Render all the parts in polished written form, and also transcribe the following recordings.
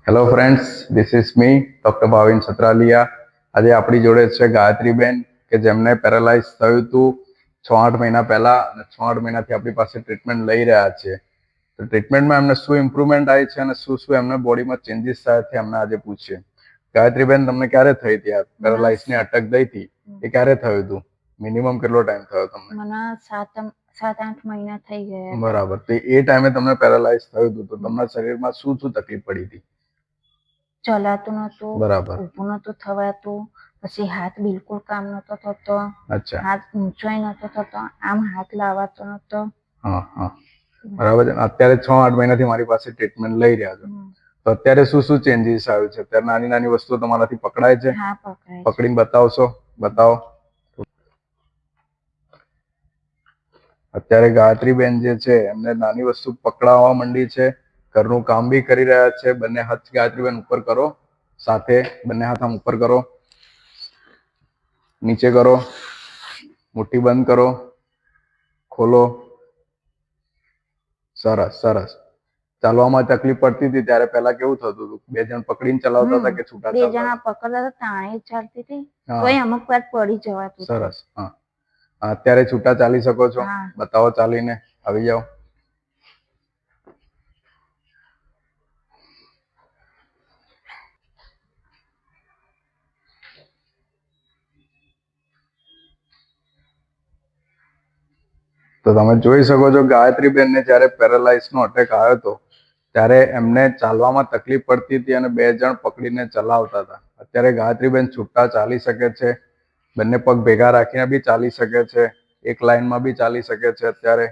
Hello friends, this is me doctor Bhavin Satraliya. આજે આપણી જોડે છે ગાયત્રીબેન કે જેમને પેરાલાઇઝ થયું હતું 6-8 મહિના પહેલા અને 6-8 મહિનાથી આપણી પાસે ટ્રીટમેન્ટ લઈ રહ્યા છે. તો ટ્રીટમેન્ટમાં એમને શું ઇમ્પ્રુવમેન્ટ આવી છે અને શું શું એમને બોડીમાં ચેન્જીસ થયા છે એમને આજે પૂછીએ. ગાયત્રીબેન, તમને ક્યારે થઈ હતી આ પેરાલાઇઝની અટક થઈ હતી? એ ક્યારે થયું હતું? મિનિમમ કેટલો ટાઈમ થયો તમને? મને 7-8 મહિના થઈ ગયા. બરાબર. તો એ ટાઈમે તમને પેરાલાઇઝ થયું હતું તો તમારા શરીરમાં શું શું તકલીફ પડી હતી? ચલાતું નતું, બરાબર. ઊભું નતું થવાતું, પછી હાથ બિલકુલ કામ નતો થતો. અચ્છા. હાથ ઊંચોય નતો થતો, આમ હાથ લાવાતો નતો. હા. બરાબર છે. અત્યારે 6-8 મહિનાથી મારી પાસે ટ્રીટમેન્ટ લઈ રહ્યા છો. તો અત્યારે શું શું ચેન્જીસ આવ્યું છે? અત્યારે નાની નાની વસ્તુઓ તમારાથી પકડાય છે? હા, પકડાય. પકડીને બતાવશો? બતાવો. અત્યારે ગાયત્રીબેન જે છે એમને નાની વસ્તુ પકડાવવા માંડી છે. ઘરનું કામ બી કરી રહ્યા છે. બંને હાથ ગાયત્રીબેન ઉપર કરો, સાથે બંને હાથ આમ ઉપર કરો, નીચે કરો, મુઠ્ઠી બંધ કરો, ખોલો. સરસ. ચાલવામાં તકલીફ પડતી હતી ત્યારે પહેલા કેવું થતું હતું? 2 જણ પકડીને ચલાવતા હતા કે છૂટા? 2 જણા પકડતા હતા, તાણે ચાલતી હતી, તોય અમુક વાર પડી જવાતું. સરસ. હા, અત્યારે છૂટા ચાલી શકો છો? બતાવો ચાલીને. આવી જાઓ. તો તમે જોઈ શકો છો ગાયત્રીબેનને જ્યારે પેરાલાઇઝનો અટેક આવ્યો હતો ત્યારે એમને ચાલવામાં તકલીફ પડતી હતી અને 2 જણ પકડીને ચલાવતા હતા. અત્યારે ગાયત્રીબેન છૂટા ચાલી શકે છે. બંને પગ ભેગા રાખીને બી ચાલી શકે છે. એક લાઈનમાં બી ચાલી શકે છે. અત્યારે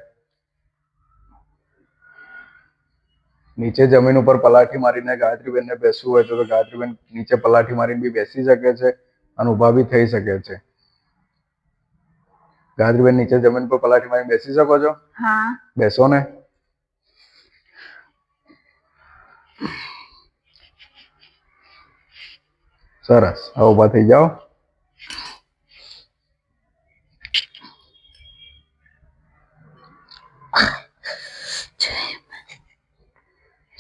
નીચે જમીન ઉપર પલાઠી મારીને ગાયત્રીબેનને બેસવું હોય તો ગાયત્રીબેન નીચે પલાઠી મારીને બી બેસી શકે છે અને ઊભા બી થઈ શકે છે. ગાયત્રીબેન, નીચે જમીન પર પલાઠી મારીને બેસી શકો છો? હા. બેસો ને. સરસ. હવે ઊભા થઈ જાઓ.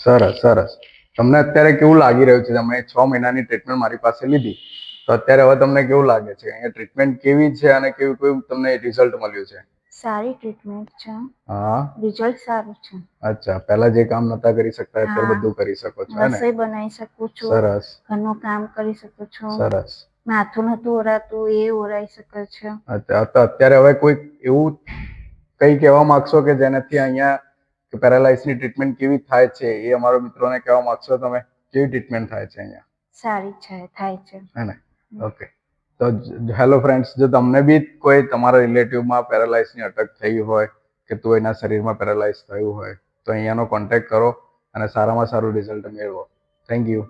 સરસ. તમને અત્યારે કેવું લાગી રહ્યું છે? તમે 6 મહિનાની ટ્રીટમેન્ટ મારી પાસે લીધી તો અત્યારે હવે તમને કેવું લાગે છે? અહીંયા ટ્રીટમેન્ટ કેવી છે અને કેવું તમને રિઝલ્ટ મળ્યું છે? સારી ટ્રીટમેન્ટ છે. હા, રિઝલ્ટ સારું છે. અચ્છા. પહેલા જે કામ નતા કરી શકતા અત્યારે બધું કરી શકો છો, હે ને? રસોઈ બનાવી શકું છું. સરસ. ઘરનું કામ કરી શકું છું. સરસ. માથું નતું ઓરાતું, એ ઓરાઈ શકે છે. અચ્છા. તો અત્યારે હવે કોઈ એવું કઈ કહેવા માંગશો કે જેનાથી અહીંયા પેરાલાઇઝની ટ્રીટમેન્ટ કેવી થાય છે એ અમારા મિત્રોને કહેવા માંગશો તમે? કેવી ટ્રીટમેન્ટ થાય છે અહીંયા? સારી છે, થાય છે, હે ને? ઓકે. તો હેલો ફ્રેન્ડ્સ, જો તમને બી કોઈ તમારા રિલેટિવમાં પેરાલાઇઝની અટક થઈ હોય કે તો એના શરીરમાં પેરાલાઇઝ થયું હોય તો અહીંયાનો કોન્ટેક્ટ કરો અને સારામાં સારું રિઝલ્ટ મેળવો. Thank you.